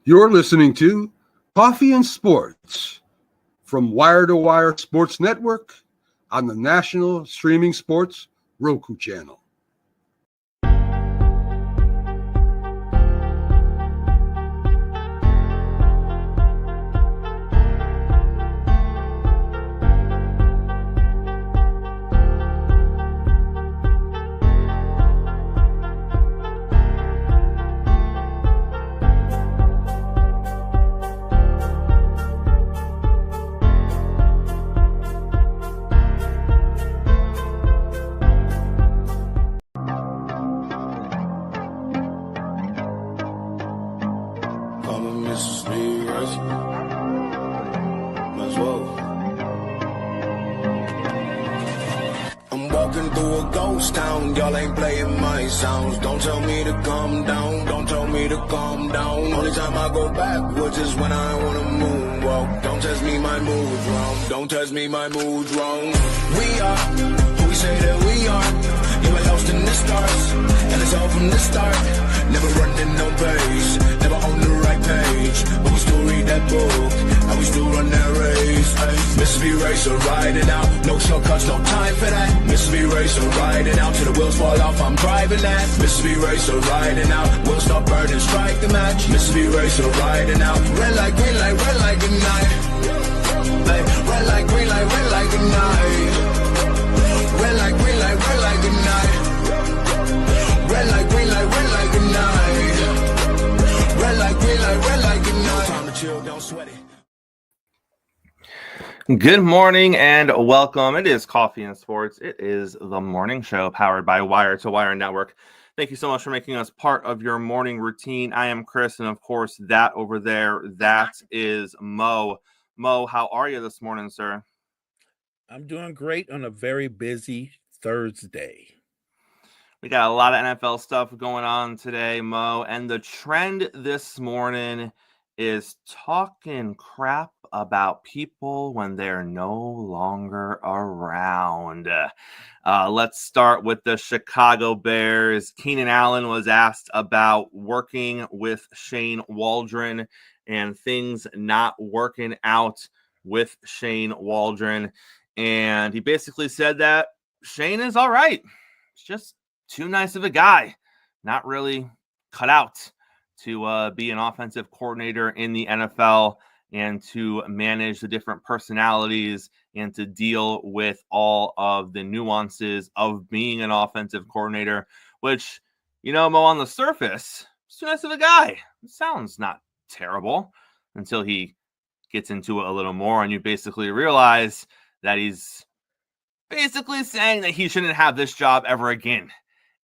You're listening to Coffee and Sports from Wire to Wire Sports Network on the National Streaming Sports Roku channel. Good morning and welcome. It is Coffee and Sports. It is the morning show powered by Wire to Wire Network. Thank you so much for making us part of your morning routine. I am Chris, and of course, that over there, that is Mo. Mo, how are you this morning, sir? I'm doing great on a very busy Thursday. We got a lot of NFL stuff going on today, Mo, and the trend this morning is talking crap about people when they're no longer around. Let's start with the Chicago Bears. Keenan Allen was asked about working with Shane Waldron and things not working out with Shane Waldron. And he basically said that Shane is all right. It's just too nice of a guy, not really cut out to be an offensive coordinator in the NFL and to manage the different personalities and to deal with all of the nuances of being an offensive coordinator, which, you know, Mo, on the surface, it's too nice of a guy. It sounds not terrible until he gets into it a little more and you basically realize that he's basically saying that he shouldn't have this job ever again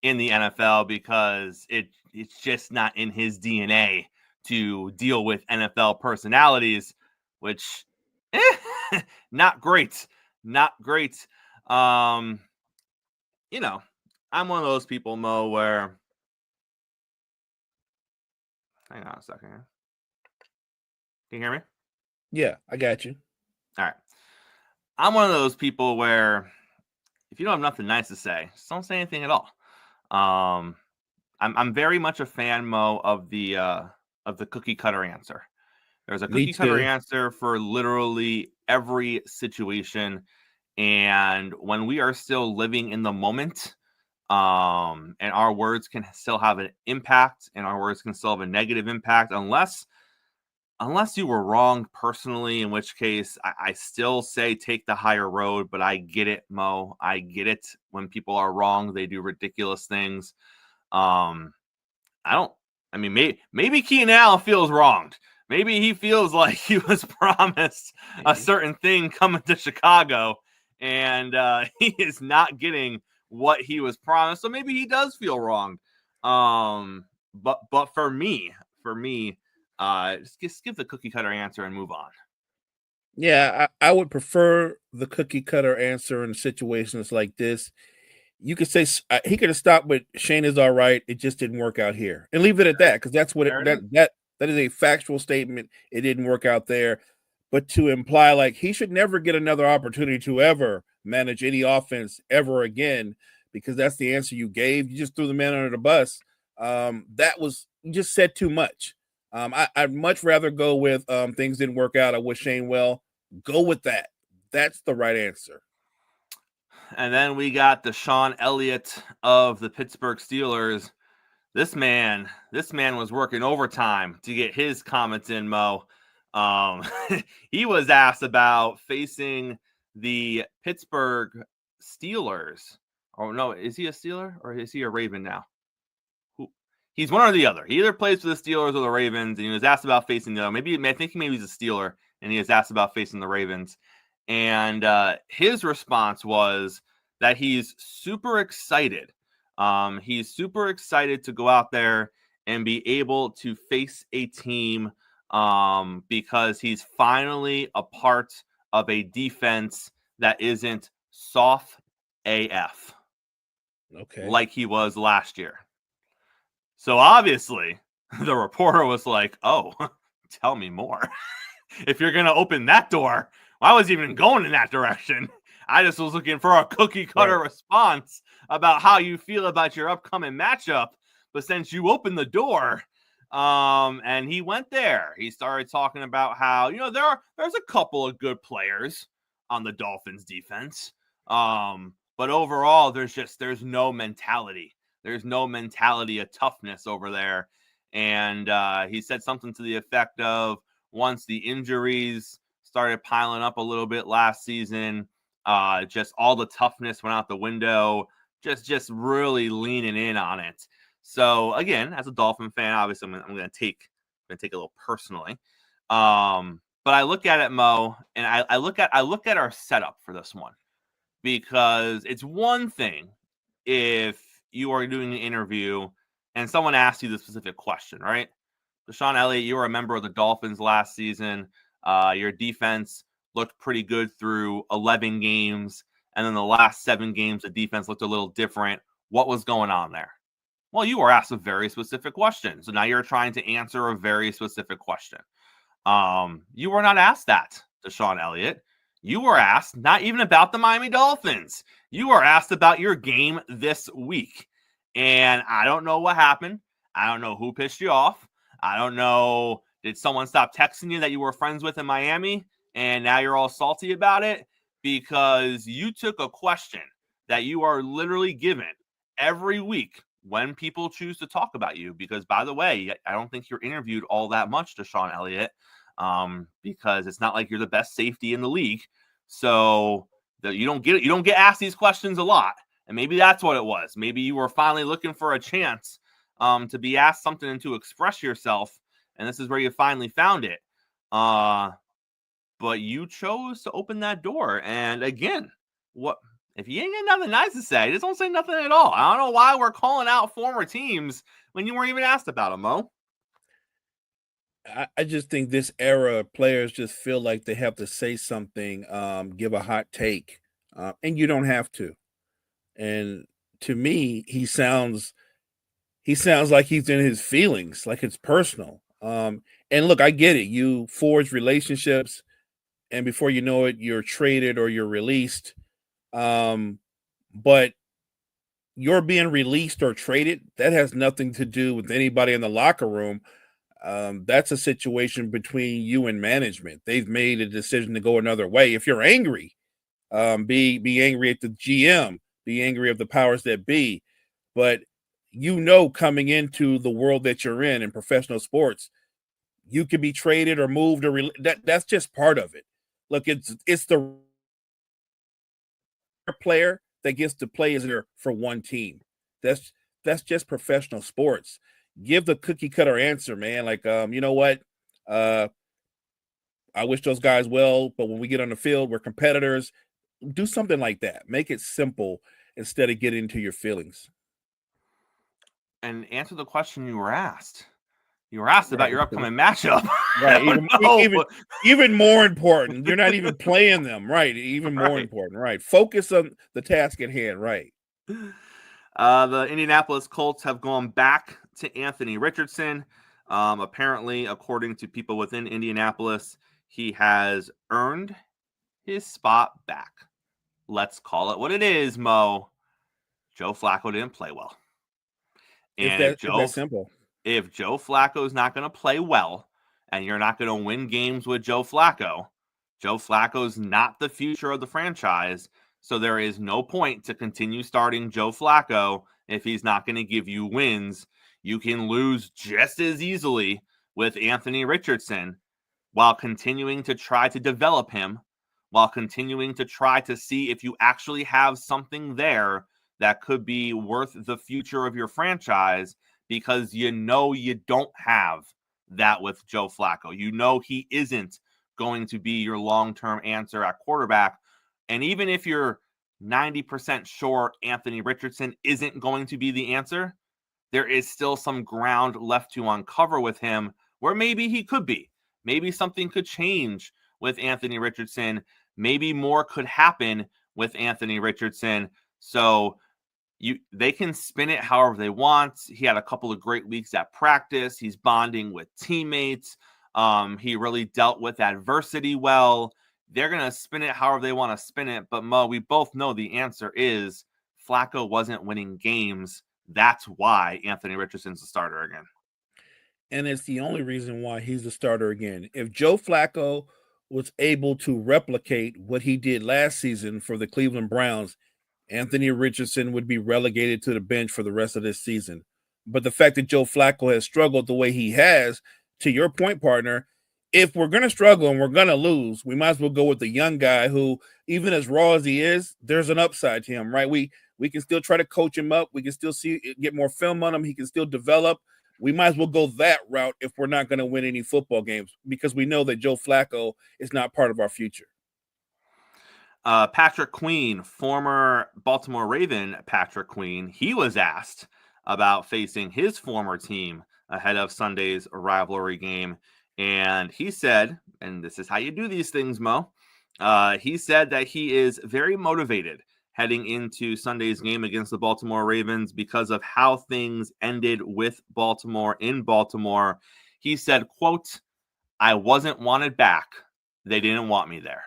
in the NFL because it's just not in his DNA to deal with NFL personalities, which not great. Not great. You know, I'm one of those people, Mo, where hang on a second here. Can you hear me? Yeah, I got you. All right. I'm one of those people where if you don't have nothing nice to say, just don't say anything at all. I'm very much a fan, Mo, of the cookie cutter answer. There's a cookie cutter answer for literally every situation, and when we are still living in the moment, and our words can still have an impact, and our words can still have a negative impact, unless you were wrong personally, in which case I still say take the higher road. But I get it, Mo. I get it. When people are wrong, they do ridiculous things. Maybe Keenan Allen feels wronged. Maybe he feels like he was promised a certain thing coming to Chicago, and he is not getting what he was promised. So maybe he does feel wronged. But for me, just give the cookie cutter answer and move on. Yeah, I would prefer the cookie cutter answer in situations like this. You could say he could have stopped with Shane is all right. It just didn't work out here, and leave it at that, because that's what that is a factual statement. It didn't work out there, but to imply like he should never get another opportunity to ever manage any offense ever again, because that's the answer you gave. You just threw the man under the bus. You just said too much. I'd much rather go with things didn't work out. I wish Shane well. Go with that. That's the right answer. And then we got the Sean Elliott of the Pittsburgh Steelers. This man was working overtime to get his comments in, Mo. He was asked about facing the Pittsburgh Steelers. Oh no, is he a Steeler or is he a Raven now? He's one or the other. He either plays for the Steelers or the Ravens, and he was asked about facing the other. I think maybe he's a Steeler, and he was asked about facing the Ravens. And his response was that he's super excited. He's super excited to go out there and be able to face a team because he's finally a part of a defense that isn't soft AF. Okay. Like he was last year. So obviously, the reporter was like, oh, tell me more. If you're going to open that door, I was even going in that direction. I just was looking for a cookie cutter response about how you feel about your upcoming matchup. But since you opened the door, and he went there, he started talking about how, there's a couple of good players on the Dolphins defense. But overall, there's no mentality. There's no mentality of toughness over there. And he said something to the effect of once the injuries started piling up a little bit last season, just all the toughness went out the window, just really leaning in on it. So again, as a Dolphin fan, obviously I'm going to take a little personally. But I look at it, Mo, and I look at our setup for this one, because it's one thing if you are doing an interview and someone asks you the specific question, right? Sean Elliott, you were a member of the Dolphins last season. Your defense looked pretty good through 11 games. And then the last 7 games, the defense looked a little different. What was going on there? Well, you were asked a very specific question. So now you're trying to answer a very specific question. You were not asked that, Sean Elliott. You were asked not even about the Miami Dolphins. You were asked about your game this week. And I don't know what happened. I don't know who pissed you off. I don't know. Did someone stop texting you that you were friends with in Miami and now you're all salty about it? Because you took a question that you are literally given every week when people choose to talk about you. Because, by the way, I don't think you're interviewed all that much, Sean Elliott, because it's not like you're the best safety in the league. So you don't get asked these questions a lot. And maybe that's what it was. Maybe you were finally looking for a chance to be asked something and to express yourself. And this is where you finally found it. But you chose to open that door. And again, what if you ain't got nothing nice to say? Just don't say nothing at all. I don't know why we're calling out former teams when you weren't even asked about them, Mo. I just think this era players just feel like they have to say something, give a hot take, and you don't have to. And to me, he sounds like he's in his feelings, like it's personal. And look, I get it. You forge relationships, and before you know it, you're traded or you're released. But you're being released or traded, that has nothing to do with anybody in the locker room. That's a situation between you and management. They've made a decision to go another way. If you're angry, be angry at the GM, be angry of the powers that be. But coming into the world that you're in professional sports, you can be traded or moved or that's just part of it. Look, it's the player that gets to play is there for one team. That's just professional sports. Give the cookie cutter answer, man. Like, you know what? I wish those guys well, but when we get on the field, we're competitors. Do something like that. Make it simple instead of getting into your feelings. And answer the question you were asked. You were asked about your upcoming matchup. Right. Even more important. You're not even playing them. Right. Even more important. Right. Focus on the task at hand. Right. The Indianapolis Colts have gone back to Anthony Richardson. Apparently, according to people within Indianapolis, he has earned his spot back. Let's call it what it is, Mo. Joe Flacco didn't play well. And it's that simple. if Joe Flacco's not going to play well and you're not going to win games with Joe Flacco's not the future of the franchise. So there is no point to continue starting Joe Flacco if he's not going to give you wins. You can lose just as easily with Anthony Richardson while continuing to try to develop him, while continuing to try to see if you actually have something there that could be worth the future of your franchise, because you know you don't have that with Joe Flacco. You know he isn't going to be your long-term answer at quarterback. And even if you're 90% sure Anthony Richardson isn't going to be the answer, there is still some ground left to uncover with him where maybe he could be. Maybe something could change with Anthony Richardson. Maybe more could happen with Anthony Richardson. So they can spin it however they want. He had a couple of great weeks at practice. He's bonding with teammates. He really dealt with adversity well. They're going to spin it however they want to spin it. But Mo, we both know the answer is Flacco wasn't winning games. That's why Anthony Richardson's the starter again. And it's the only reason why he's the starter again. If Joe Flacco was able to replicate what he did last season for the Cleveland Browns, Anthony Richardson would be relegated to the bench for the rest of this season. But the fact that Joe Flacco has struggled the way he has, to your point, partner, if we're going to struggle and we're going to lose, we might as well go with the young guy who, even as raw as he is, there's an upside to him, right? We can still try to coach him up. We can still get more film on him. He can still develop. We might as well go that route if we're not going to win any football games, because we know that Joe Flacco is not part of our future. Patrick Queen, former Baltimore Raven Patrick Queen, he was asked about facing his former team ahead of Sunday's rivalry game. And he said, and this is how you do these things, Mo, he said that he is very motivated heading into Sunday's game against the Baltimore Ravens because of how things ended with Baltimore in Baltimore. He said, quote, "I wasn't wanted back. They didn't want me there."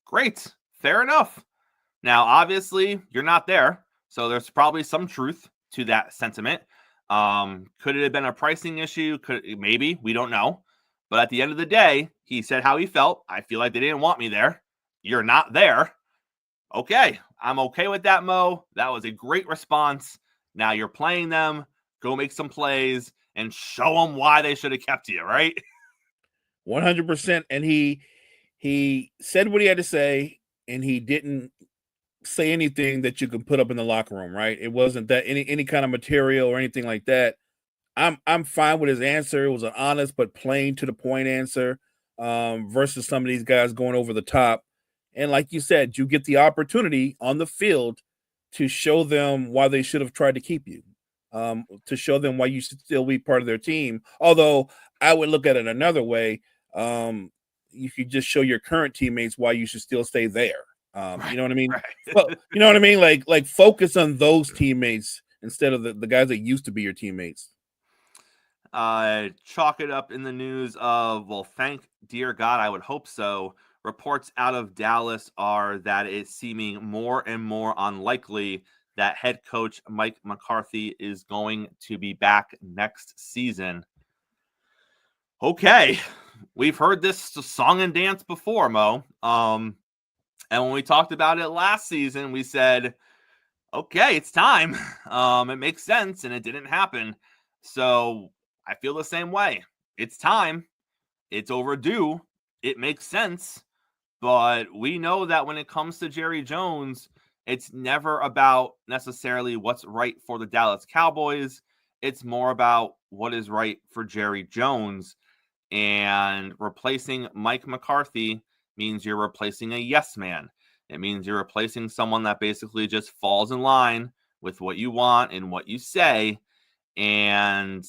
Great. Fair enough. Now, obviously, you're not there, so there's probably some truth to that sentiment. Could it have been a pricing issue? Maybe. We don't know. But at the end of the day, he said how he felt. I feel like they didn't want me there. You're not there. Okay. I'm okay with that, Mo. That was a great response. Now you're playing them. Go make some plays and show them why they should have kept you, right? 100%. And he said what he had to say, and he didn't say anything that you could put up in the locker room, right? It wasn't that any kind of material or anything like that. I'm fine with his answer. It was an honest but plain to the point answer, versus some of these guys going over the top. And like you said, you get the opportunity on the field to show them why they should have tried to keep you, to show them why you should still be part of their team. Although I would look at it another way. You could just show your current teammates why you should still stay there. You know what I mean? Right. Well, you know what I mean? Like focus on those teammates instead of the guys that used to be your teammates. Chalk it up in the news of, well, thank dear God, I would hope so. Reports out of Dallas are that it's seeming more and more unlikely that head coach Mike McCarthy is going to be back next season. Okay. We've heard this song and dance before, Mo. And when we talked about it last season, we said, okay, it's time. It makes sense, and it didn't happen. So I feel the same way. It's time. It's overdue. It makes sense. But we know that when it comes to Jerry Jones, it's never about necessarily what's right for the Dallas Cowboys. It's more about what is right for Jerry Jones. And replacing Mike McCarthy means you're replacing a yes man. It means you're replacing someone that basically just falls in line with what you want and what you say. And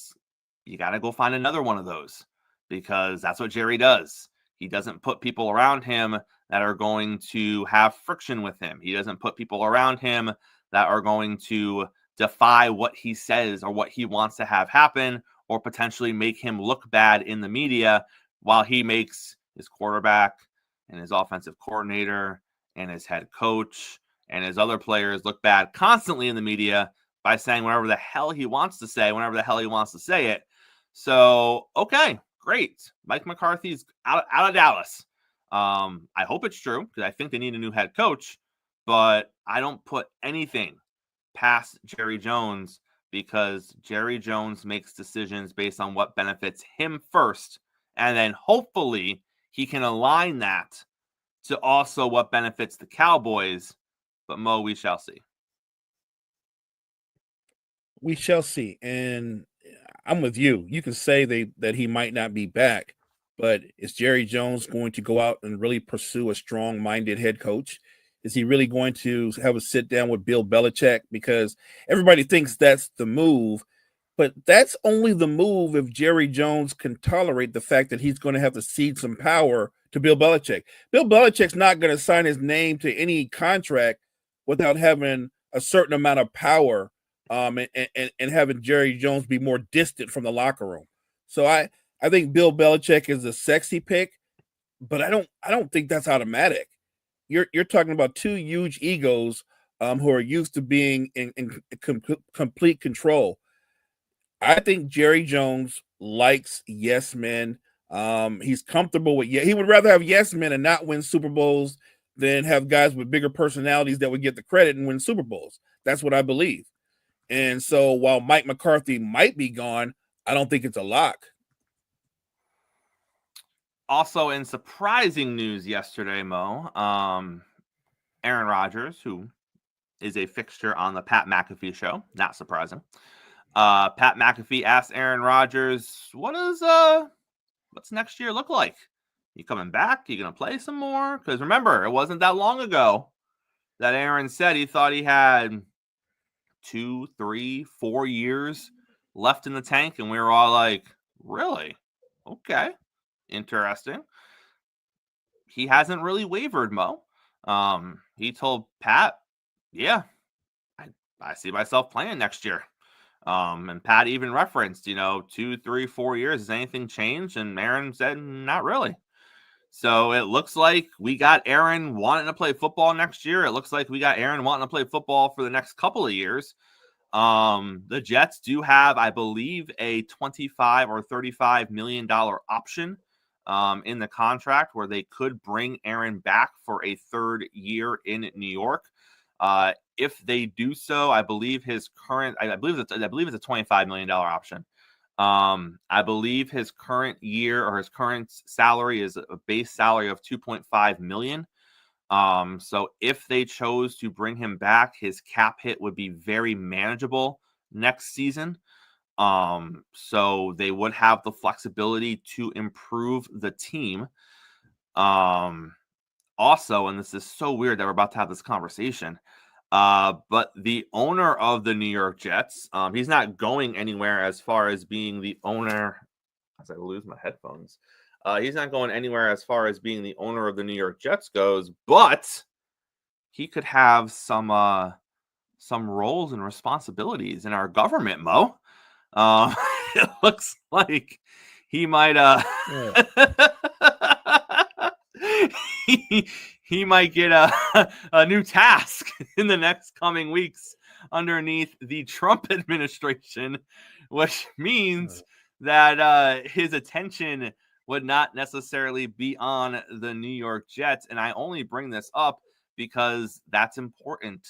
you got to go find another one of those, because that's what Jerry does. He doesn't put people around him that are going to have friction with him. He doesn't put people around him that are going to defy what he says or what he wants to have happen, or potentially make him look bad in the media, while he makes his quarterback and his offensive coordinator and his head coach and his other players look bad constantly in the media by saying whatever the hell he wants to say, whenever the hell he wants to say it. So, okay, great. Mike McCarthy's out of Dallas. I hope it's true because I think they need a new head coach, but I don't put anything past Jerry Jones because Jerry Jones makes decisions based on what benefits him first, and then hopefully he can align that to also what benefits the Cowboys. But Mo, we shall see. We shall see. And I'm with you. You can say that he might not be back, but is Jerry Jones going to go out and really pursue a strong-minded head coach? Is he really going to have a sit down with Bill Belichick? Because everybody thinks that's the move, but that's only the move if Jerry Jones can tolerate the fact that he's going to have to cede some power to Bill Belichick. Bill Belichick's not going to sign his name to any contract without having a certain amount of power and having Jerry Jones be more distant from the locker room. So I think Bill Belichick is a sexy pick, but I don't think that's automatic. You're talking about two huge egos who are used to being in complete control. I think Jerry Jones likes yes men. He's comfortable with he would rather have yes men and not win Super Bowls than have guys with bigger personalities that would get the credit and win Super Bowls. That's what I believe. And so while Mike McCarthy might be gone, I don't think it's a lock. Also, in surprising news yesterday, Mo, Aaron Rodgers, who is a fixture on the Pat McAfee show, not surprising. Pat McAfee asked Aaron Rodgers, what's next year look like? You coming back? You going to play some more? Because remember, it wasn't that long ago that Aaron said he thought he had 2, 3, 4 years left in the tank. And we were all like, really? Okay. Interesting. He hasn't really wavered, Mo. He told Pat, yeah, I see myself playing next year. And Pat even referenced, 2, 3, 4 years. Has anything changed? And Aaron said, not really. So it looks like we got Aaron wanting to play football next year. It looks like we got Aaron wanting to play football for the next couple of years. The Jets do have, I believe, a $25 or $35 million option in the contract where they could bring Aaron back for a third year in New York. If they do so, I believe it's a $25 million option. I believe his current year or his current salary is a base salary of $2.5 million. So if they chose to bring him back, his cap hit would be very manageable next season. So they would have the flexibility to improve the team. Also, and this is so weird that we're about to have this conversation, but the owner of the New York Jets, he's not going anywhere as far as being the owner. As I lose my headphones, he's not going anywhere as far as being the owner of the New York Jets goes, but he could have some roles and responsibilities in our government, Mo. It looks like he might he might get a new task in the next coming weeks underneath the Trump administration, which means that his attention would not necessarily be on the New York Jets. And I only bring this up because that's important,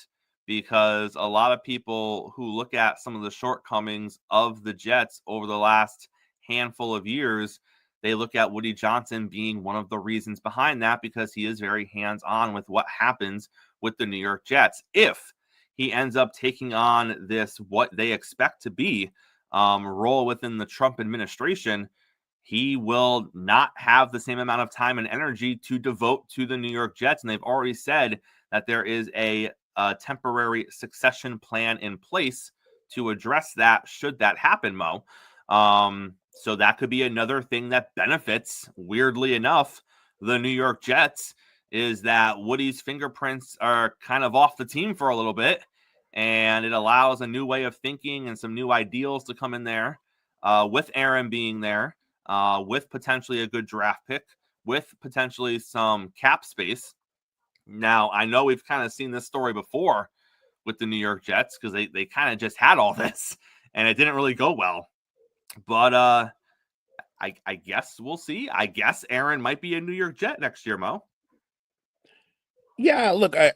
because a lot of people who look at some of the shortcomings of the Jets over the last handful of years, they look at Woody Johnson being one of the reasons behind that, because he is very hands-on with what happens with the New York Jets. If he ends up taking on this, what they expect to be, role within the Trump administration, he will not have the same amount of time and energy to devote to the New York Jets. And they've already said that there is a temporary succession plan in place to address that, should that happen, Mo. So that could be another thing that benefits, weirdly enough, the New York Jets, is that Woody's fingerprints are kind of off the team for a little bit, and it allows a new way of thinking and some new ideals to come in there, with Aaron being there, with potentially a good draft pick, with potentially some cap space. Now, I know we've kind of seen this story before with the New York Jets because they kind of just had all this and it didn't really go well. But I guess we'll see. I guess Aaron might be a New York Jet next year, Mo. Yeah, look, I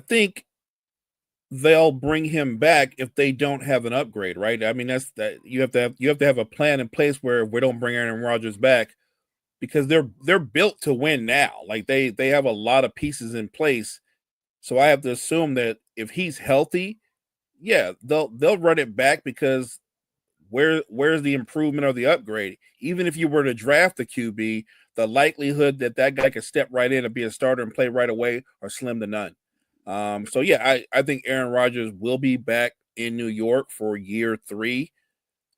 think they'll bring him back if they don't have an upgrade, right? I mean, that's that you have to have a plan in place where we don't bring Aaron Rodgers back because they're built to win now. Like they have a lot of pieces in place. So I have to assume that if he's healthy, yeah, they'll run it back because where's the improvement or the upgrade? Even if you were to draft the QB, the likelihood that guy could step right in and be a starter and play right away are slim to none. So yeah, I think Aaron Rodgers will be back in New York for year 3.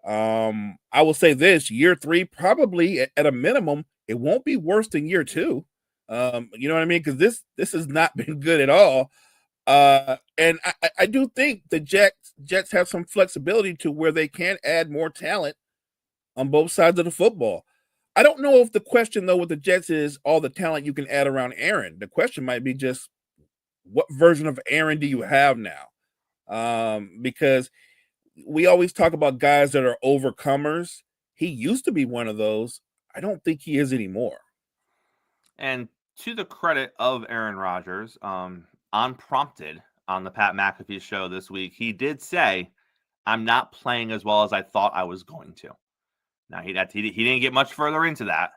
I will say this: year 3, probably at a minimum, it won't be worse than year 2. You know what I mean? Because this has not been good at all. And I do think the Jets have some flexibility to where they can add more talent on both sides of the football. I don't know if the question though with the Jets is all the talent you can add around Aaron. The question might be just what version of Aaron do you have now? Because we always talk about guys that are overcomers. He used to be one of those. I don't think he is anymore. And to the credit of Aaron Rodgers, unprompted on the Pat McAfee show this week, he did say, "I'm not playing as well as I thought I was going to." Now he didn't get much further into that,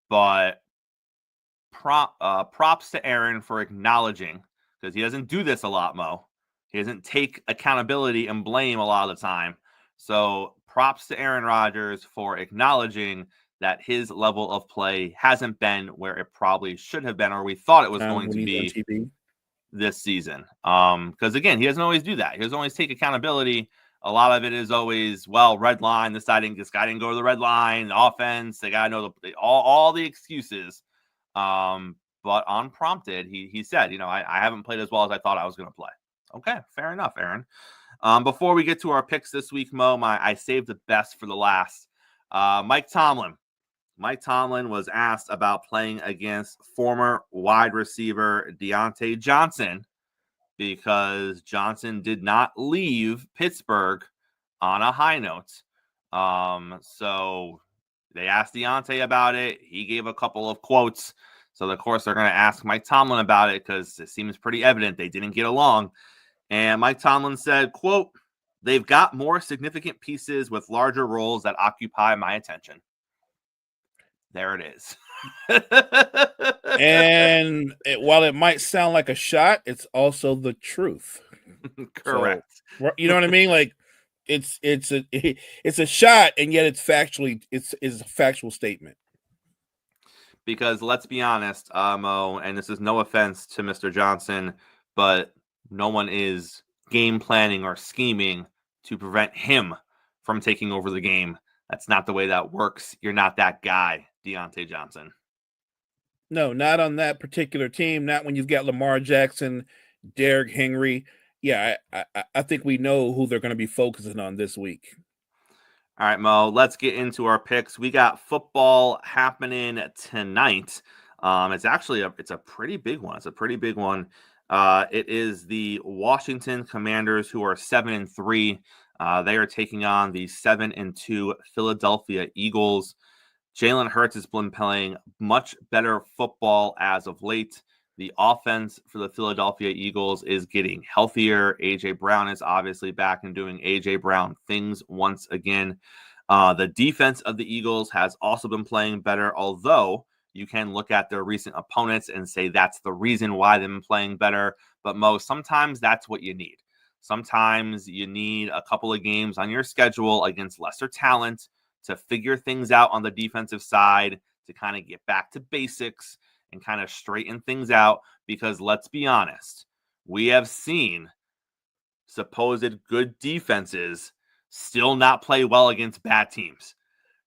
but props to Aaron for acknowledging, because he doesn't do this a lot, Mo. He doesn't take accountability and blame a lot of the time. So props to Aaron Rodgers for acknowledging that his level of play hasn't been where it probably should have been, or we thought it was going to be this season. Because again, he doesn't always do that. He doesn't always take accountability. A lot of it is always, well, red line. This guy didn't go to the red line. The offense, they gotta know all the excuses. But unprompted, he said, I haven't played as well as I thought I was going to play. Okay, fair enough, Aaron. Before we get to our picks this week, Mo, I saved the best for the last. Mike Tomlin. Mike Tomlin was asked about playing against former wide receiver Deontay Johnson because Johnson did not leave Pittsburgh on a high note. So they asked Deontay about it. He gave a couple of quotes. So, of course, they're going to ask Mike Tomlin about it because it seems pretty evident they didn't get along. And Mike Tomlin said, quote, "They've got more significant pieces with larger roles that occupy my attention." There it is. And while it might sound like a shot, it's also the truth. Correct. So, you know what I mean? Like it's a shot, and yet it's a factual statement. Because let's be honest, Mo, and this is no offense to Mr. Johnson, but no one is game planning or scheming to prevent him from taking over the game. That's not the way that works. You're not that guy, Deontay Johnson. No, not on that particular team. Not when you've got Lamar Jackson, Derrick Henry. Yeah, I think we know who they're going to be focusing on this week. All right, Mo, let's get into our picks. We got football happening tonight. It's a pretty big one. It's a pretty big one. It is the Washington Commanders, who are 7-3. They are taking on the 7-2 Philadelphia Eagles. Jalen Hurts has been playing much better football as of late. The offense for the Philadelphia Eagles is getting healthier. A.J. Brown is obviously back and doing A.J. Brown things once again. The defense of the Eagles has also been playing better, although you can look at their recent opponents and say that's the reason why they've been playing better. But Mo, sometimes that's what you need. Sometimes you need a couple of games on your schedule against lesser talent to figure things out on the defensive side, to kind of get back to basics and kind of straighten things out. Because let's be honest, we have seen supposed good defenses still not play well against bad teams.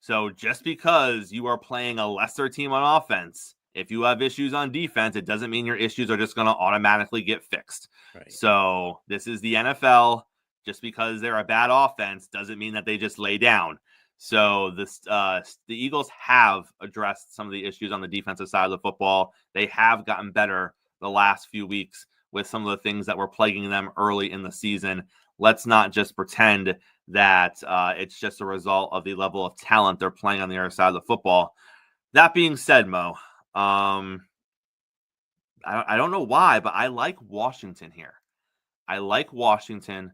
So just because you are playing a lesser team on offense, if you have issues on defense, it doesn't mean your issues are just going to automatically get fixed. Right. So this is the NFL. Just because they're a bad offense doesn't mean that they just lay down. So the Eagles have addressed some of the issues on the defensive side of the football. They have gotten better the last few weeks. with some of the things that were plaguing them early in the season. Let's not just pretend that it's just a result of the level of talent they're playing on the other side of the football. That being said, Mo, I don't know why, but I like Washington here. I like Washington.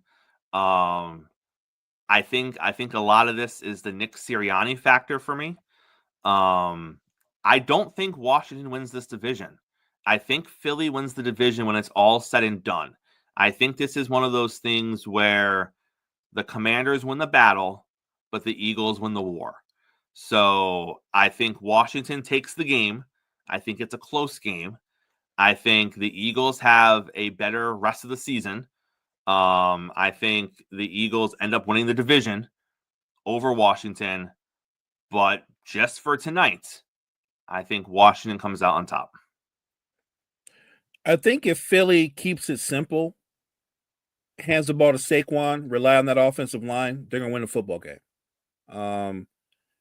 I think a lot of this is the Nick Sirianni factor for me. I don't think Washington wins this division. I think Philly wins the division when it's all said and done. I think this is one of those things where the Commanders win the battle, but the Eagles win the war. So I think Washington takes the game. I think it's a close game. I think the Eagles have a better rest of the season. I think the Eagles end up winning the division over Washington. But just for tonight, I think Washington comes out on top. I think if Philly keeps it simple, hands the ball to Saquon, rely on that offensive line, they're going to win the football game.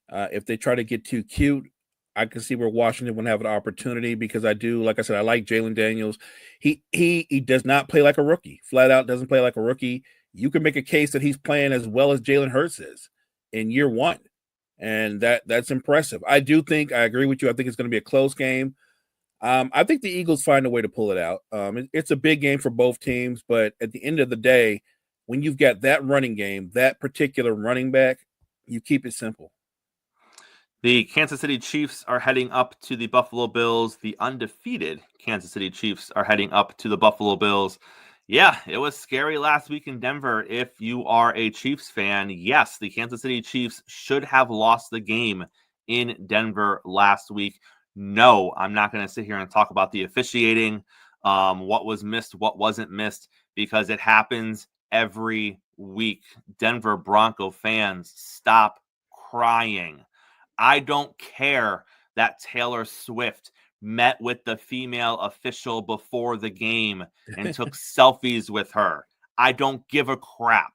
If they try to get too cute, I can see where Washington would have an opportunity because I do, like I said, I like Jalen Daniels. He does not play like a rookie. Flat out doesn't play like a rookie. You can make a case that he's playing as well as Jalen Hurts is in year one. And that's impressive. I agree with you. I think it's going to be a close game. I think the Eagles find a way to pull it out. It's a big game for both teams, but at the end of the day, when you've got that running game, that particular running back, you keep it simple. The Kansas City Chiefs are heading up to the Buffalo Bills. The undefeated Kansas City Chiefs are heading up to the Buffalo Bills. Yeah, it was scary last week in Denver. If you are a Chiefs fan, yes, the Kansas City Chiefs should have lost the game in Denver last week. No, I'm not going to sit here and talk about the officiating, what was missed, what wasn't missed, because it happens every week. Denver Bronco fans, stop crying. I don't care that Taylor Swift met with the female official before the game and took selfies with her. I don't give a crap.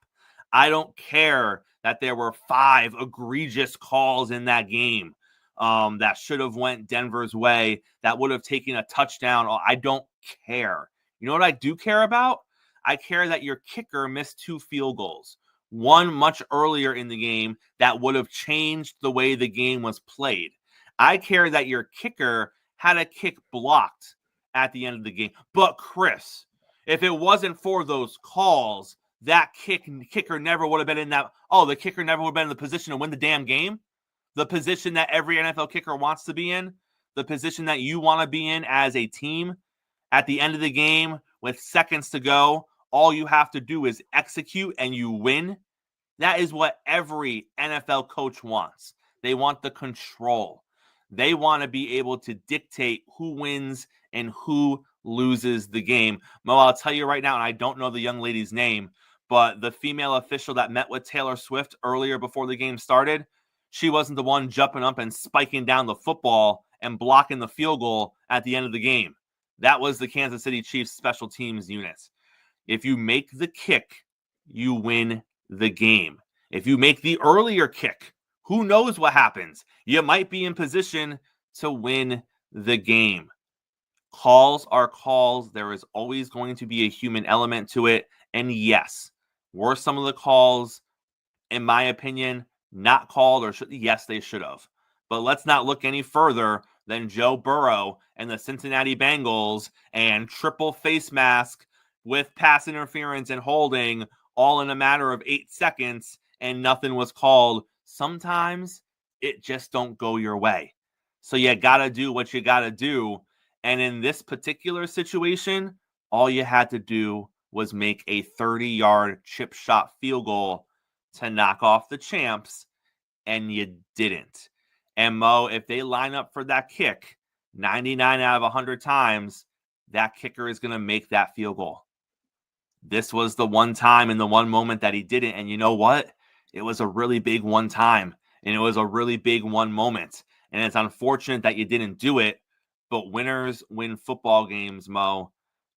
I don't care that there were 5 egregious calls in that game that should have went Denver's way, that would have taken a touchdown. I don't care. You know what I do care about? I care that your kicker missed 2 field goals. One much earlier in the game that would have changed the way the game was played. I care that your kicker had a kick blocked at the end of the game. But Chris, if it wasn't for those calls, that kicker never would have been in that. Oh, the kicker never would have been in the position to win the damn game. The position that every NFL kicker wants to be in, the position that you want to be in as a team. At the end of the game, with seconds to go, all you have to do is execute and you win. That is what every NFL coach wants. They want the control. They want to be able to dictate who wins and who loses the game. Mo, I'll tell you right now, and I don't know the young lady's name, but the female official that met with Taylor Swift earlier before the game started, she wasn't the one jumping up and spiking down the football and blocking the field goal at the end of the game. That was the Kansas City Chiefs special teams unit. If you make the kick, you win the game. If you make the earlier kick, who knows what happens? You might be in position to win the game. Calls are calls. There is always going to be a human element to it. And yes, were some of the calls, in my opinion, not called, or yes, they should have. But let's not look any further than Joe Burrow and the Cincinnati Bengals and triple face mask with pass interference and holding all in a matter of 8 seconds, and nothing was called. Sometimes it just don't go your way. So you got to do what you got to do. And in this particular situation, all you had to do was make a 30-yard chip shot field goal to knock off the champs, and you didn't. And Mo, if they line up for that kick 99 out of 100 times, that kicker is going to make that field goal. This was the one time in the one moment that he didn't. And you know what? It was a really big one time, and it was a really big one moment. And it's unfortunate that you didn't do it, but winners win football games, Mo,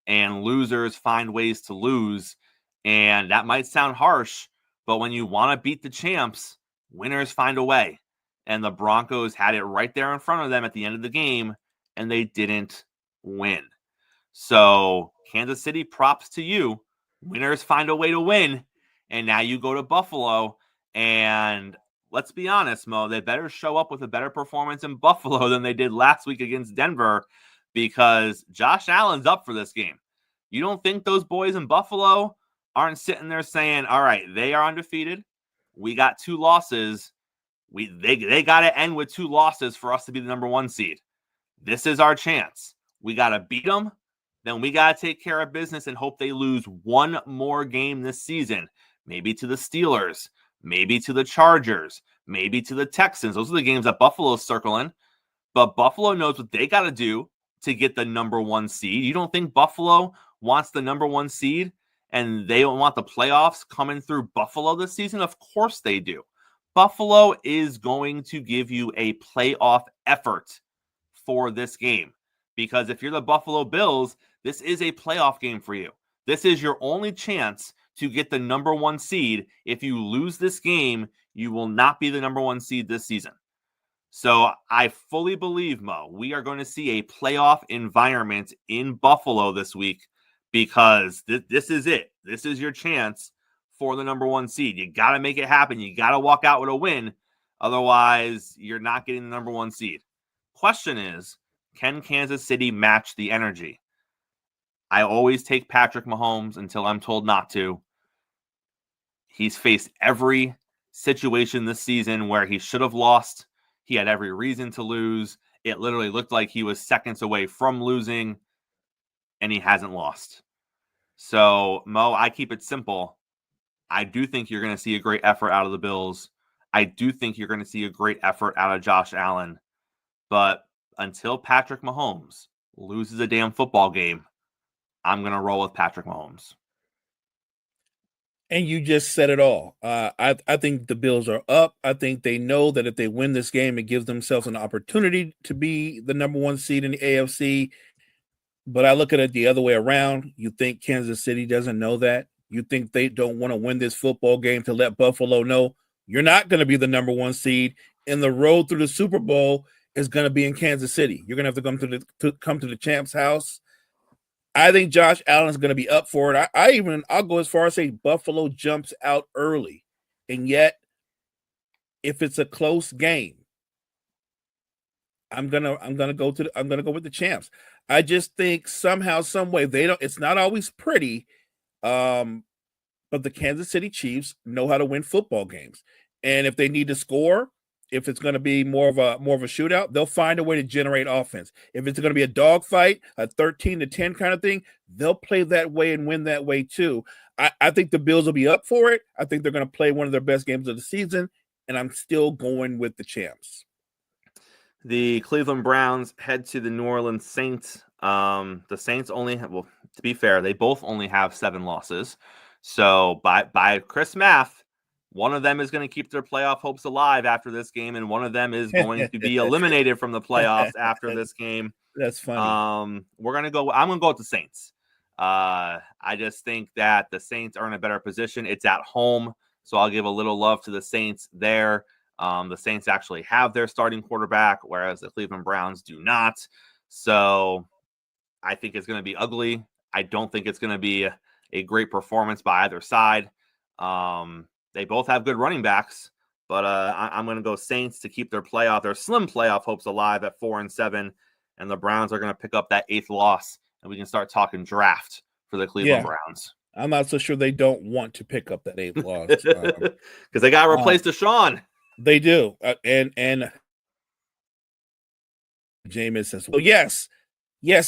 and losers find ways to lose. And that might sound harsh, but when you want to beat the champs, winners find a way. And the Broncos had it right there in front of them at the end of the game, and they didn't win. So Kansas City, props to you. Winners find a way to win. And now you go to Buffalo. And let's be honest, Mo, they better show up with a better performance in Buffalo than they did last week against Denver, because Josh Allen's up for this game. You don't think those boys in Buffalo aren't sitting there saying, all right, they are undefeated. We got 2 losses. They got to end with 2 losses for us to be the number 1 seed. This is our chance. We got to beat them. Then we got to take care of business and hope they lose one more game this season. Maybe to the Steelers, maybe to the Chargers, maybe to the Texans. Those are the games that Buffalo's circling. But Buffalo knows what they got to do to get the number 1 seed. You don't think Buffalo wants the number 1 seed and they don't want the playoffs coming through Buffalo this season? Of course they do. Buffalo is going to give you a playoff effort for this game, because if you're the Buffalo Bills, this is a playoff game for you. This is your only chance to get the number 1 seed. If you lose this game, you will not be the number 1 seed this season. So I fully believe, Mo, we are going to see a playoff environment in Buffalo this week, because this is it. This is your chance for the number 1 seed. You got to make it happen. You got to walk out with a win. Otherwise, you're not getting the number 1 seed. Question is, can Kansas City match the energy? I always take Patrick Mahomes until I'm told not to. He's faced every situation this season where he should have lost. He had every reason to lose. It literally looked like he was seconds away from losing, and he hasn't lost. So, Mo, I keep it simple. I do think you're going to see a great effort out of the Bills. I do think you're going to see a great effort out of Josh Allen. But until Patrick Mahomes loses a damn football game, I'm going to roll with Patrick Mahomes. And you just said it all. I think the Bills are up. I think they know that if they win this game, it gives themselves an opportunity to be the number 1 seed in the AFC. But I look at it the other way around. You think Kansas City doesn't know that? You think they don't want to win this football game to let Buffalo know you're not going to be the number 1 seed, and the road through the Super Bowl is going to be in Kansas City. You're going to have to come to the champ's house. I think Josh Allen is going to be up for it. I'll go as far as say Buffalo jumps out early, and yet if it's a close game, I'm gonna go with the champs. I just think somehow, some way it's not always pretty, but the Kansas City Chiefs know how to win football games, and if they need to score, if it's going to be more of a shootout, they'll find a way to generate offense. If it's going to be a dogfight, a 13-10 kind of thing, they'll play that way and win that way too. I think the Bills will be up for it. I think they're going to play one of their best games of the season, and I'm still going with the champs. The Cleveland Browns head to the New Orleans Saints. The Saints only have, well, to be fair, they both only have 7 losses. So by Chris math, one of them is going to keep their playoff hopes alive after this game, and one of them is going to be eliminated from the playoffs after this game. That's funny. I'm going to go with the Saints. I just think that the Saints are in a better position. It's at home, so I'll give a little love to the Saints there. The Saints actually have their starting quarterback, whereas the Cleveland Browns do not. So I think it's going to be ugly. I don't think it's going to be a great performance by either side. They both have good running backs, but I'm going to go Saints to keep their slim playoff hopes alive at 4-7, and the Browns are going to pick up that 8th loss, and we can start talking draft for the Cleveland Browns. I'm not so sure they don't want to pick up that 8th loss because they got to replace Deshaun. They do, and Jameis says, "Well, yes,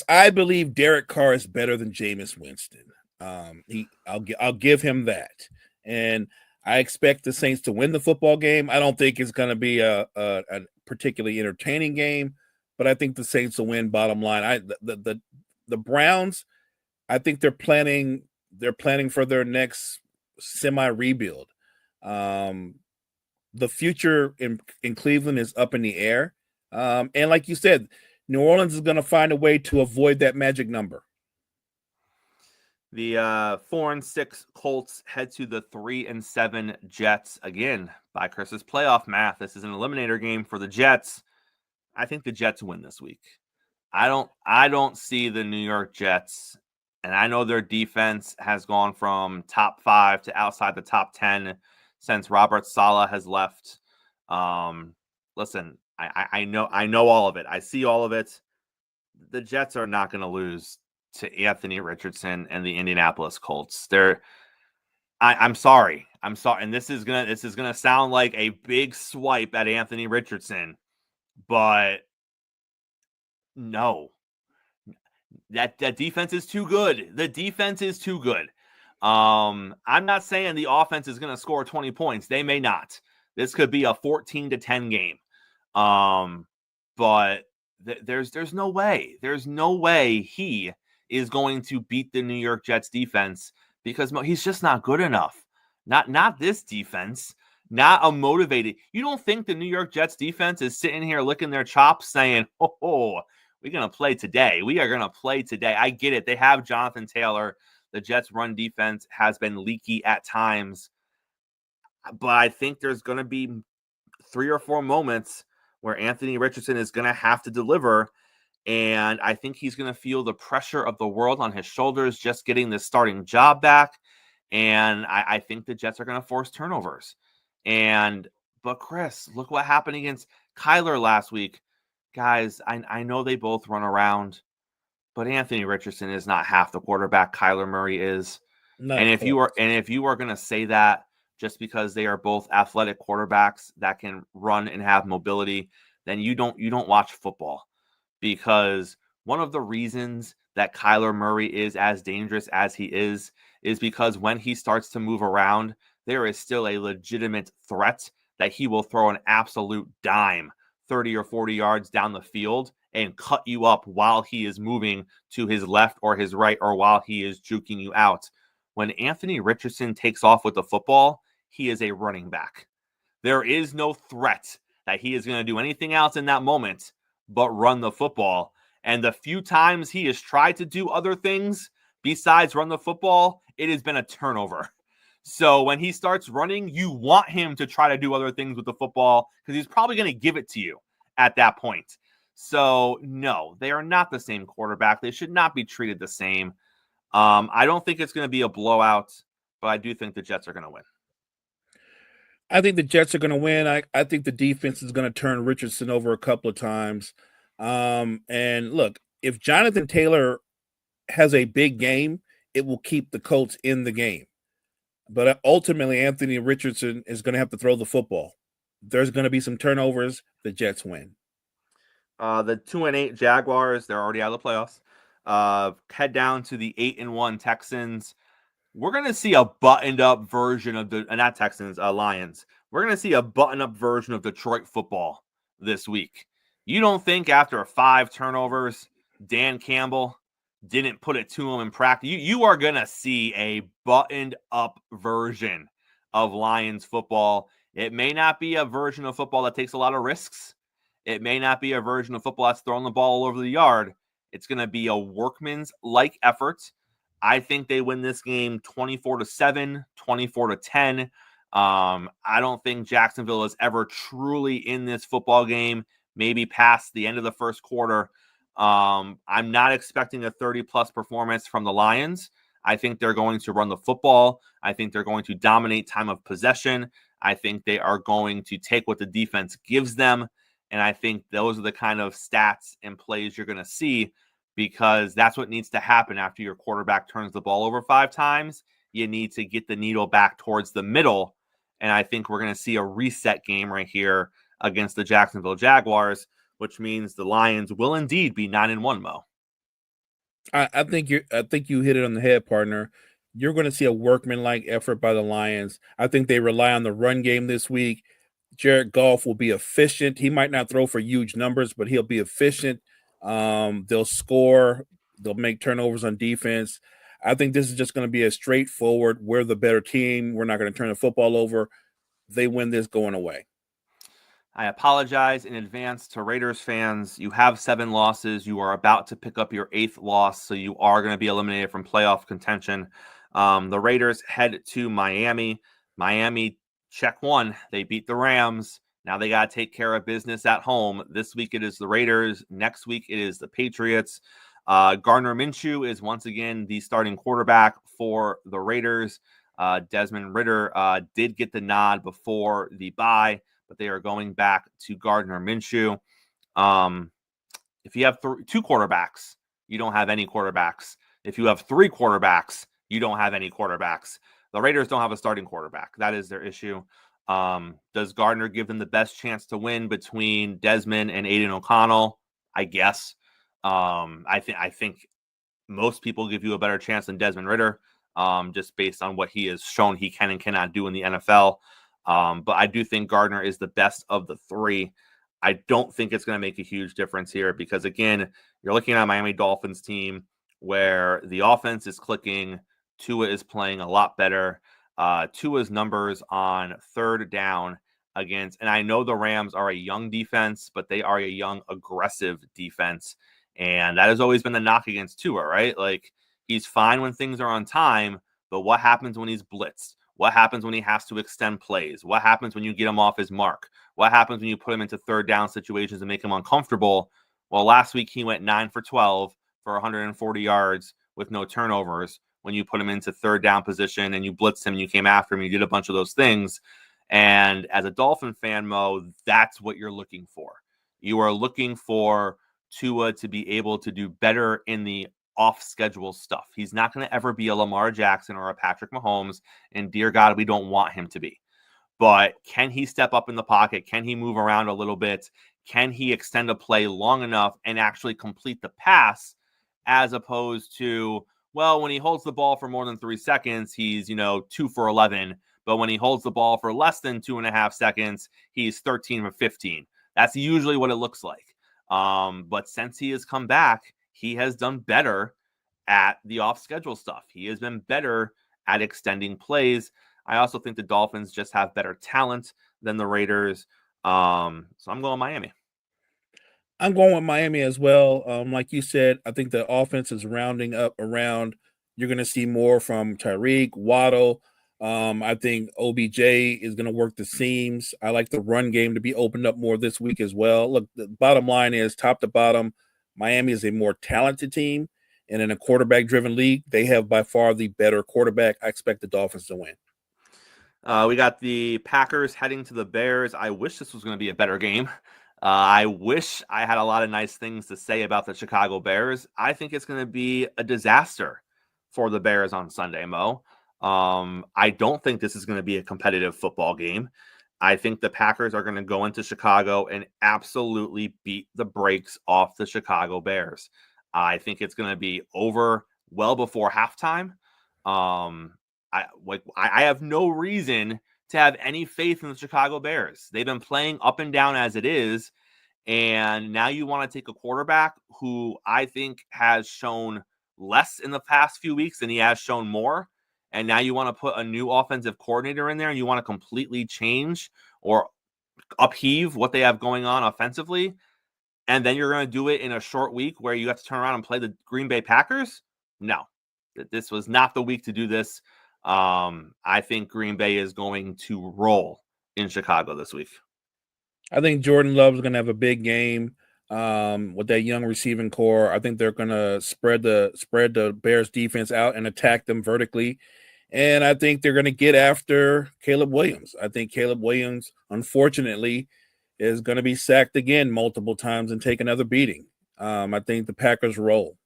I believe Derek Carr is better than Jameis Winston. I'll give him that, and I expect the Saints to win the football game. I don't think it's going to be a particularly entertaining game, but I think the Saints will win. Bottom line, the Browns, I think they're planning for their next semi-rebuild. The future in Cleveland is up in the air, and like you said, New Orleans is going to find a way to avoid that magic number. The 4-6 Colts head to the 3-7 Jets. Again, by Chris's playoff math, this is an eliminator game for the Jets. I think the Jets win this week. I don't see the New York Jets And I know their defense has gone from top 5 to outside the top 10 since Robert Saleh has left. Listen, I know all of it. I see all of it. The Jets are not going to lose to Anthony Richardson and the Indianapolis Colts. I'm sorry. And this is gonna sound like a big swipe at Anthony Richardson, but no. That defense is too good. The defense is too good. I'm not saying the offense is going to score 20 points. They may not. This could be a 14-10 game. But there's no way. There's no way he is going to beat the New York Jets defense because he's just not good enough. Not this defense. Not a motivated. You don't think the New York Jets defense is sitting here licking their chops saying, oh, we're going to play today. We are going to play today. I get it. They have Jonathan Taylor. The Jets' run defense has been leaky at times. But I think there's going to be 3 or 4 moments where Anthony Richardson is going to have to deliver. And I think he's going to feel the pressure of the world on his shoulders just getting this starting job back. And I think the Jets are going to force turnovers. But Chris, look what happened against Kyler last week. Guys, I know they both run around, but Anthony Richardson is not half the quarterback Kyler Murray is. And if you are going to say that just because they are both athletic quarterbacks that can run and have mobility, then you don't watch football. Because one of the reasons that Kyler Murray is as dangerous as he is because when he starts to move around, there is still a legitimate threat that he will throw an absolute dime 30 or 40 yards down the field and cut you up while he is moving to his left or his right or while he is juking you out. When Anthony Richardson takes off with the football, he is a running back. There is no threat that he is going to do anything else in that moment but run the football. And the few times he has tried to do other things besides run the football, it has been a turnover. So when he starts running, you want him to try to do other things with the football because he's probably going to give it to you at that point. So no, they are not the same quarterback. They should not be treated the same. I don't think it's going to be a blowout, but I do think the Jets are going to win. I think the Jets are going to win. I think the defense is going to turn Richardson over a couple of times. And look, if Jonathan Taylor has a big game, it will keep the Colts in the game. But ultimately, Anthony Richardson is going to have to throw the football. There's going to be some turnovers. The Jets win. The 2-8 Jaguars, they're already out of the playoffs. Head down to the 8-1 Texans. We're going to see a buttoned-up version of not Texans, Lions. We're going to see a buttoned-up version of Detroit football this week. You don't think after 5 turnovers, Dan Campbell didn't put it to him in practice? You are going to see a buttoned-up version of Lions football. It may not be a version of football that takes a lot of risks. It may not be a version of football that's throwing the ball all over the yard. It's going to be a workman's-like effort. I think they win this game 24-7, 24-10. I don't think Jacksonville is ever truly in this football game, maybe past the end of the first quarter. I'm not expecting a 30-plus performance from the Lions. I think they're going to run the football. I think they're going to dominate time of possession. I think they are going to take what the defense gives them. And I think those are the kind of stats and plays you're going to see because that's what needs to happen after your quarterback turns the ball over 5 times. You need to get the needle back towards the middle. And I think we're going to see a reset game right here against the Jacksonville Jaguars, which means the Lions will indeed be 9-1, Mo. I think you hit it on the head, partner. You're going to see a workman-like effort by the Lions. I think they rely on the run game this week. Jared Goff will be efficient. He might not throw for huge numbers, but he'll be efficient. They'll score. They'll make turnovers on defense. I think this is just going to be a straightforward, we're the better team. We're not going to turn the football over. They win this going away. I apologize in advance to Raiders fans. You have 7 losses. You are about to pick up your 8th loss, so you are going to be eliminated from playoff contention. The Raiders head to Miami. Miami, check 1. They beat the Rams. Now they got to take care of business at home. This week it is the Raiders. Next week it is the Patriots. Gardner Minshew is once again the starting quarterback for the Raiders. Desmond Ridder did get the nod before the bye, but they are going back to Gardner Minshew. If you have two quarterbacks, you don't have any quarterbacks. If you have three quarterbacks, you don't have any quarterbacks. The Raiders don't have a starting quarterback. That is their issue. Does Gardner give them the best chance to win between Desmond and Aiden O'Connell? I guess. I think most people give you a better chance than Desmond Ridder, just based on what he has shown he can and cannot do in the NFL. But I do think Gardner is the best of the three. I don't think it's going to make a huge difference here because, again, you're looking at a Miami Dolphins team where the offense is clicking. Tua is playing a lot better. Tua's numbers on third down against, and I know the Rams are a young defense, but they are a young, aggressive defense. And that has always been the knock against Tua, right? Like, he's fine when things are on time, but what happens when he's blitzed? What happens when he has to extend plays? What happens when you get him off his mark? What happens when you put him into third down situations and make him uncomfortable? Well, last week he went 9 for 12 for 140 yards with no turnovers when you put him into third down position and you blitzed him and you came after him, you did a bunch of those things. And as a Dolphin fan, Mo, that's what you're looking for. You are looking for Tua to be able to do better in the off-schedule stuff. He's not going to ever be a Lamar Jackson or a Patrick Mahomes, and dear God, we don't want him to be. But can he step up in the pocket? Can he move around a little bit? Can he extend a play long enough and actually complete the pass, as opposed to, well, when he holds the ball for more than 3 seconds, he's, 2 for 11. But when he holds the ball for less than 2.5 seconds, he's 13 for 15. That's usually what it looks like. But since he has come back, he has done better at the off-schedule stuff. He has been better at extending plays. I also think the Dolphins just have better talent than the Raiders. So I'm going Miami. I'm going with Miami as well. Like you said, I think the offense is rounding up around. You're going to see more from Tyreek, Waddle. I think OBJ is going to work the seams. I like the run game to be opened up more this week as well. Look, the bottom line is, top to bottom, Miami is a more talented team. And in a quarterback-driven league, they have by far the better quarterback. I expect the Dolphins to win. We got the Packers heading to the Bears. I wish this was going to be a better game. I wish I had a lot of nice things to say about the Chicago Bears. I think it's going to be a disaster for the Bears on Sunday, Mo. I don't think this is going to be a competitive football game. I think the Packers are going to go into Chicago and absolutely beat the brakes off the Chicago Bears. I think it's going to be over well before halftime. I have no reason to have any faith in the Chicago Bears. They've been playing up and down as it is. And now you want to take a quarterback who I think has shown less in the past few weeks than he has shown more. And now you want to put a new offensive coordinator in there and you want to completely change or upheave what they have going on offensively. And then you're going to do it in a short week where you have to turn around and play the Green Bay Packers? No, this was not the week to do this. I think Green Bay is going to roll in Chicago this week. I think Jordan Love is going to have a big game with that young receiving core. I think they're going to spread the Bears defense out and attack them vertically. And I think they're going to get after Caleb Williams. I think Caleb Williams, unfortunately, is going to be sacked again multiple times and take another beating. I think the Packers roll.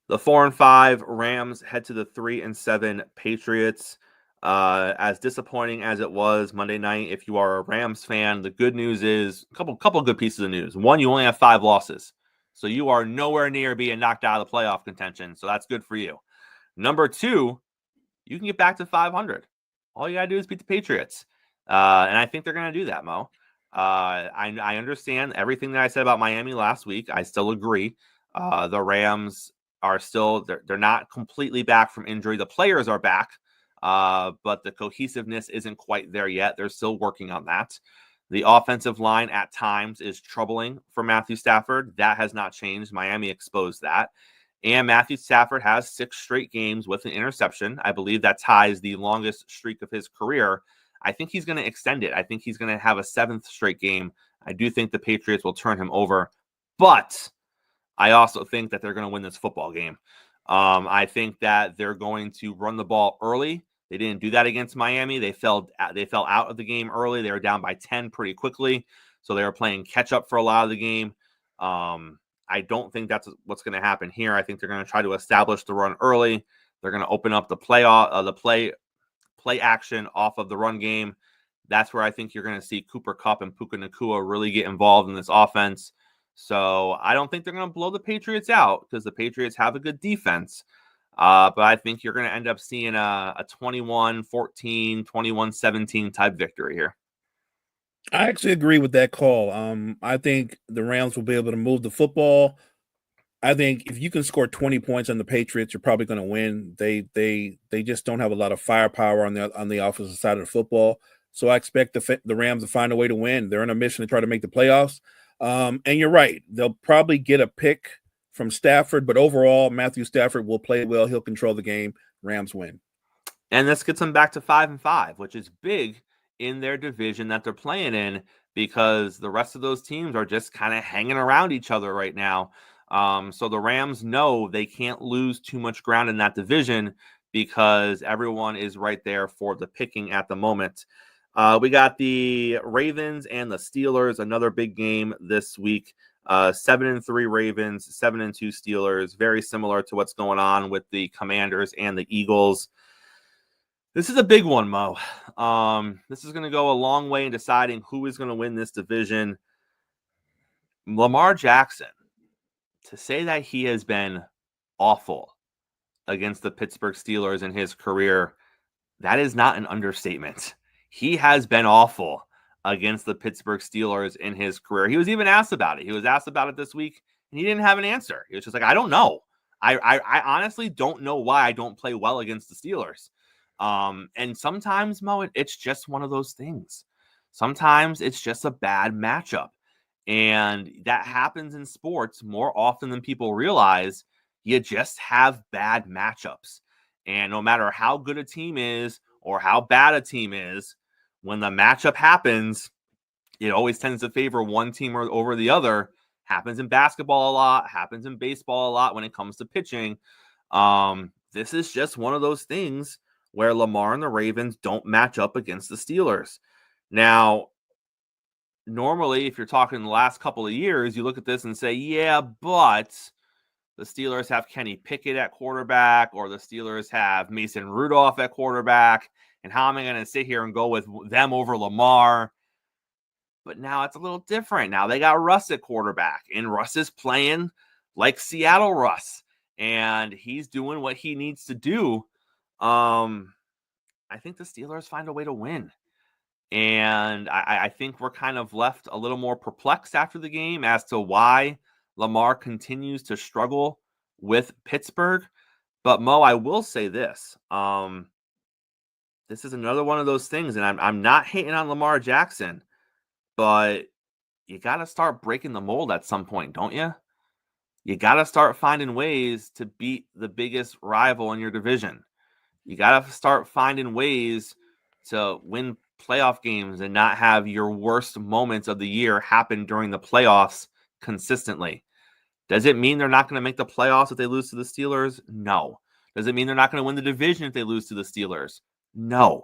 The 4-5 Rams head to the 3-7 Patriots. As disappointing as it was Monday night, if you are a Rams fan, the good news is a couple good pieces of news. One, you only have 5 losses, so you are nowhere near being knocked out of the playoff contention. So that's good for you. Number 2, you can get back to 500. All you gotta do is beat the Patriots, and I think they're gonna do that, Mo. I understand everything that I said about Miami last week. I still agree. The Rams are still they're not completely back from injury. The players are back. But the cohesiveness isn't quite there yet. They're still working on that. The offensive line at times is troubling for Matthew Stafford. That has not changed. Miami exposed that. And Matthew Stafford has 6 straight games with an interception. I believe that ties the longest streak of his career. I think he's going to extend it. I think he's going to have a 7th straight game. I do think the Patriots will turn him over. But I also think that they're going to win this football game. I think that they're going to run the ball early. They didn't do that against Miami. They fell out of the game early. They were down by 10 pretty quickly, so they were playing catch up for a lot of the game. I don't think that's what's going to happen here. I think they're going to try to establish the run early. They're going to open up the play action off of the run game. That's where I think you're going to see Cooper Kupp and Puka Nacua really get involved in this offense. So I don't think they're going to blow the Patriots out because the Patriots have a good defense. But I think you're going to end up seeing a 21-14, 21-17 type victory here. I actually agree with that call. I think the Rams will be able to move the football. I think if you can score 20 points on the Patriots, you're probably going to win. They just don't have a lot of firepower on the offensive side of the football. So I expect the Rams to find a way to win. They're on a mission to try to make the playoffs. And you're right. They'll probably get a pick from Stafford, but overall, Matthew Stafford will play well. He'll control the game. Rams win. And this gets them back to 5-5, which is big in their division that they're playing in because the rest of those teams are just kind of hanging around each other right now. So the Rams know they can't lose too much ground in that division because everyone is right there for the picking at the moment. We got the Ravens and the Steelers, another big game this week. 7-3 Ravens, 7-2 Steelers, very similar to what's going on with the Commanders and the Eagles. This is a big one, Mo. This is going to go a long way in deciding who is going to win this division. Lamar Jackson, to say that he has been awful against the Pittsburgh Steelers in his career, that is not an understatement. He has been awful against the Pittsburgh Steelers in his career. He was even asked about it. He was asked about it this week, and he didn't have an answer. He was just like, I don't know. I honestly don't know why I don't play well against the Steelers. And sometimes, Mo, it's just one of those things. Sometimes it's just a bad matchup. And that happens in sports more often than people realize. You just have bad matchups. And no matter how good a team is or how bad a team is, when the matchup happens, it always tends to favor one team over the other. Happens in basketball a lot, happens in baseball a lot when it comes to pitching. This is just one of those things where Lamar and the Ravens don't match up against the Steelers. Now, normally, if you're talking the last couple of years, you look at this and say, yeah, but the Steelers have Kenny Pickett at quarterback, or the Steelers have Mason Rudolph at quarterback, and how am I going to sit here and go with them over Lamar? But now it's a little different. Now they got Russ at quarterback, and Russ is playing like Seattle Russ, and he's doing what he needs to do. I think the Steelers find a way to win. And I think we're kind of left a little more perplexed after the game as to why Lamar continues to struggle with Pittsburgh. But Mo, I will say this. This is another one of those things, and I'm not hating on Lamar Jackson, but you got to start breaking the mold at some point, don't you? You got to start finding ways to beat the biggest rival in your division. You got to start finding ways to win playoff games and not have your worst moments of the year happen during the playoffs consistently. Does it mean they're not going to make the playoffs if they lose to the Steelers? No. Does it mean they're not going to win the division if they lose to the Steelers? No.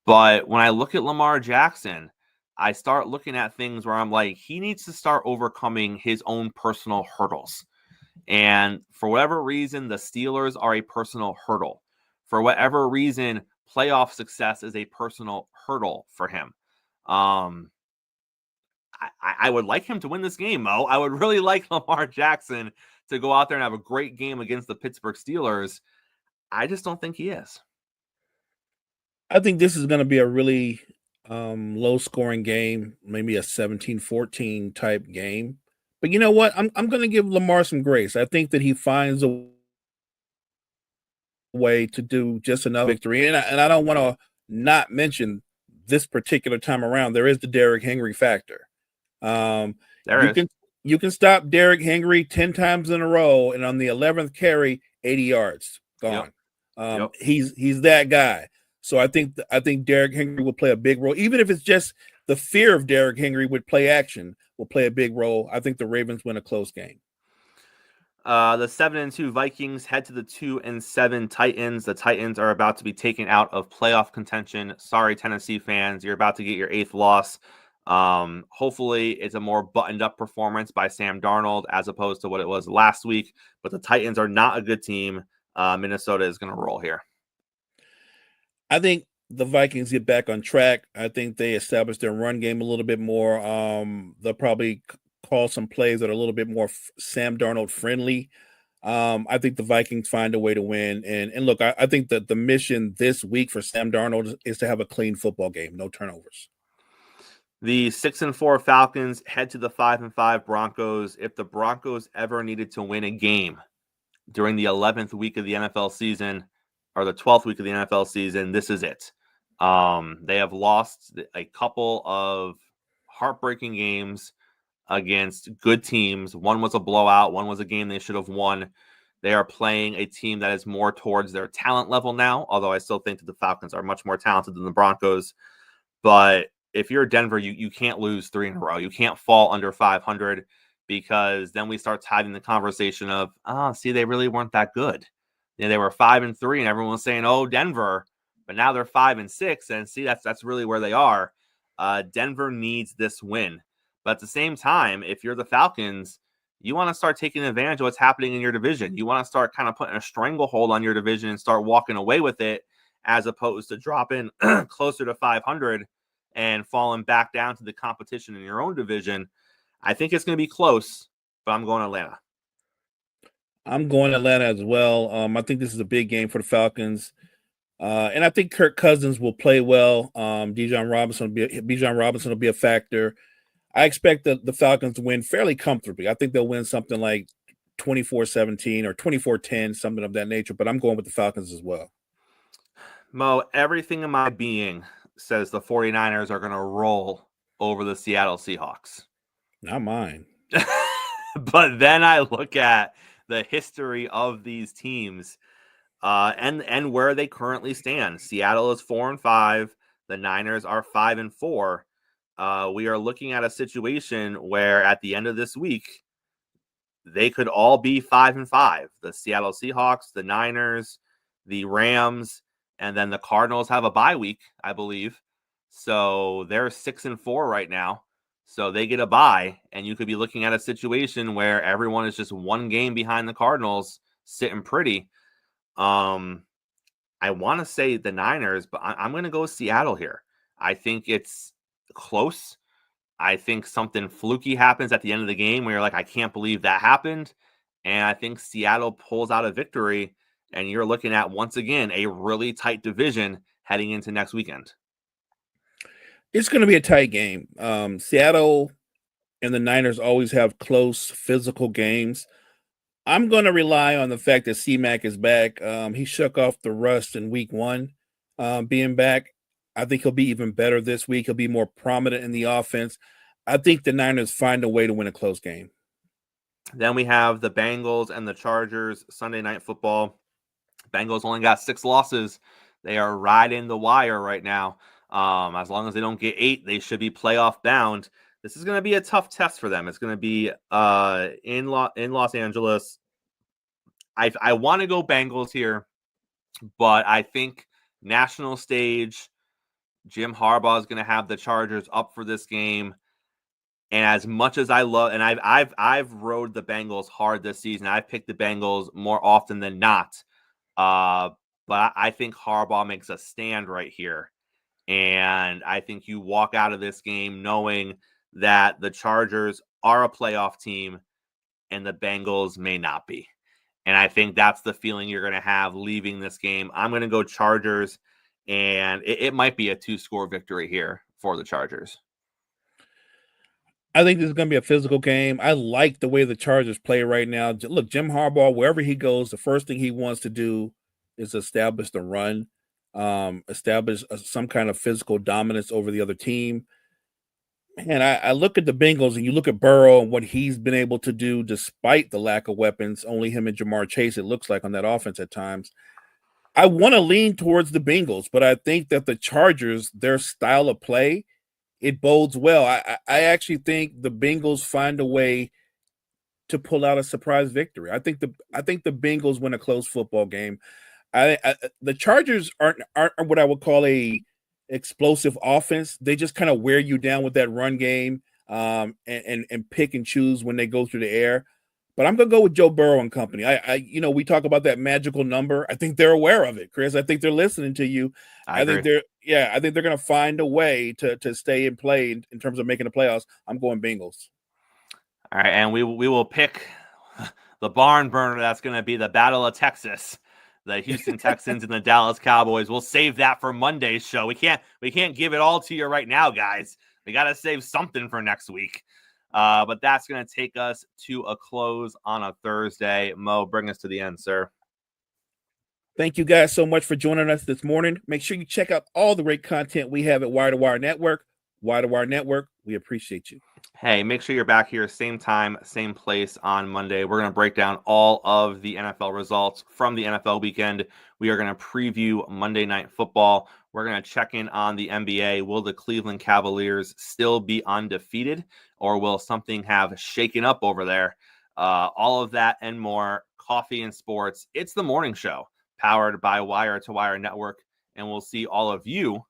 But when I look at Lamar Jackson, I start looking at things where I'm like, he needs to start overcoming his own personal hurdles. And for whatever reason, the Steelers are a personal hurdle. For whatever reason, playoff success is a personal hurdle for him. I would like him to win this game, Mo. I would really like Lamar Jackson to go out there and have a great game against the Pittsburgh Steelers. I just don't think he is. I think this is going to be a really low-scoring game, maybe a 17-14 type game. But you know what? I'm going to give Lamar some grace. I think that he finds a way to do just enough victory. And I don't want to not mention this particular time around. There is the Derrick Henry factor. You can stop Derrick Henry 10 times in a row, and on the 11th carry, 80 yards gone. Yep. He's that guy. So I think Derrick Henry will play a big role, even if it's just the fear of Derrick Henry with play action will play a big role. I think the Ravens win a close game. The 7-2 Vikings head to the 2-7 Titans. The Titans are about to be taken out of playoff contention. Sorry, Tennessee fans, you're about to get your 8th loss. Hopefully, it's a more buttoned up performance by Sam Darnold as opposed to what it was last week. But the Titans are not a good team. Minnesota is going to roll here. I think the Vikings get back on track. I think they establish their run game a little bit more. They'll probably call some plays that are a little bit more Sam Darnold friendly. I think the Vikings find a way to win. And look, I think that the mission this week for Sam Darnold is to have a clean football game, no turnovers. The 6-4 Falcons head to the 5-5 Broncos. If the Broncos ever needed to win a game during the 11th week of the NFL season or the 12th week of the NFL season, this is it. They have lost a couple of heartbreaking games against good teams. One was a blowout. One was a game they should have won. They are playing a team that is more towards their talent level now, although I still think that the Falcons are much more talented than the Broncos. But if you're Denver, you can't lose 3 in a row. You can't fall under 500 because then we start having the conversation of, see, they really weren't that good. They were 5-3 and everyone was saying, oh, Denver, but now they're 5-6. And see, that's really where they are. Denver needs this win. But at the same time, if you're the Falcons, you want to start taking advantage of what's happening in your division. You want to start kind of putting a stranglehold on your division and start walking away with it as opposed to dropping closer to 500 and falling back down to the competition in your own division. I think it's going to be close, but I'm going Atlanta. I'm going Atlanta as well. I think this is a big game for the Falcons. And I think Kirk Cousins will play well. Bijan Robinson will be a factor. I expect the Falcons to win fairly comfortably. I think they'll win something like 24-17 or 24-10, something of that nature. But I'm going with the Falcons as well. Mo, everything in my being says the 49ers are going to roll over the Seattle Seahawks. Not mine. But then I look at the history of these teams and where they currently stand. Seattle is 4-5. The Niners are 5-4. We are looking at a situation where at the end of this week, they could all be 5-5. The Seattle Seahawks, the Niners, the Rams, and then the Cardinals have a bye week, I believe. So they're 6-4 right now. So they get a bye, and you could be looking at a situation where everyone is just one game behind the Cardinals, sitting pretty. I want to say the Niners, but I'm going to go Seattle here. I think it's close. I think something fluky happens at the end of the game where you're like, I can't believe that happened. And I think Seattle pulls out a victory, and you're looking at, once again, a really tight division heading into next weekend. It's going to be a tight game. Seattle and the Niners always have close physical games. I'm going to rely on the fact that C-Mac is back. He shook off the rust in week 1 being back. I think he'll be even better this week. He'll be more prominent in the offense. I think the Niners find a way to win a close game. Then we have the Bengals and the Chargers, Sunday Night Football. Bengals only got 6 losses. They are riding the wire right now. As long as they don't get 8, they should be playoff bound. This is going to be a tough test for them. It's going to be in Los Angeles. I want to go Bengals here, but I think national stage, Jim Harbaugh is going to have the Chargers up for this game. And as much as I love, and I've rode the Bengals hard this season. I've picked the Bengals more often than not. But I think Harbaugh makes a stand right here. And I think you walk out of this game knowing that the Chargers are a playoff team and the Bengals may not be. And I think that's the feeling you're going to have leaving this game. I'm going to go Chargers, and it might be a 2-score victory here for the Chargers. I think this is going to be a physical game. I like the way the Chargers play right now. Look, Jim Harbaugh, wherever he goes, the first thing he wants to do is establish the run, establish some kind of physical dominance over the other team. And I look at the Bengals, and you look at Burrow and what he's been able to do despite the lack of weapons, only him and Jamar Chase, it looks like, on that offense at times. I want to lean towards the Bengals, but I think that the Chargers, their style of play, it bodes well. I actually think the Bengals find a way to pull out a surprise victory. I think the Bengals win a close football game. The Chargers aren't what I would call a explosive offense. They just kind of wear you down with that run game, and pick and choose when they go through the air. But I'm gonna go with Joe Burrow and company. We talk about that magical number. I think they're aware of it, Chris. I think they're listening to you. I think they're gonna find a way to stay in play in terms of making the playoffs. I'm going Bengals. All right, and we will pick the barn burner. That's going to be the Battle of Texas, the Houston Texans and the Dallas Cowboys. We'll save that for Monday's show. We can't give it all to you right now, guys. We got to save something for next week. But that's going to take us to a close on a Thursday. Mo, bring us to the end, sir. Thank you guys so much for joining us this morning. Make sure you check out all the great content we have at Wire to Wire Network. Wire to Wire Network, we appreciate you. Hey, make sure you're back here same time, same place on Monday. We're going to break down all of the NFL results from the NFL weekend. We are going to preview Monday Night Football. We're going to check in on the NBA. Will the Cleveland Cavaliers still be undefeated, or will something have shaken up over there? All of that and more. Coffee and Sports. It's the morning show powered by Wire to Wire Network, and we'll see all of you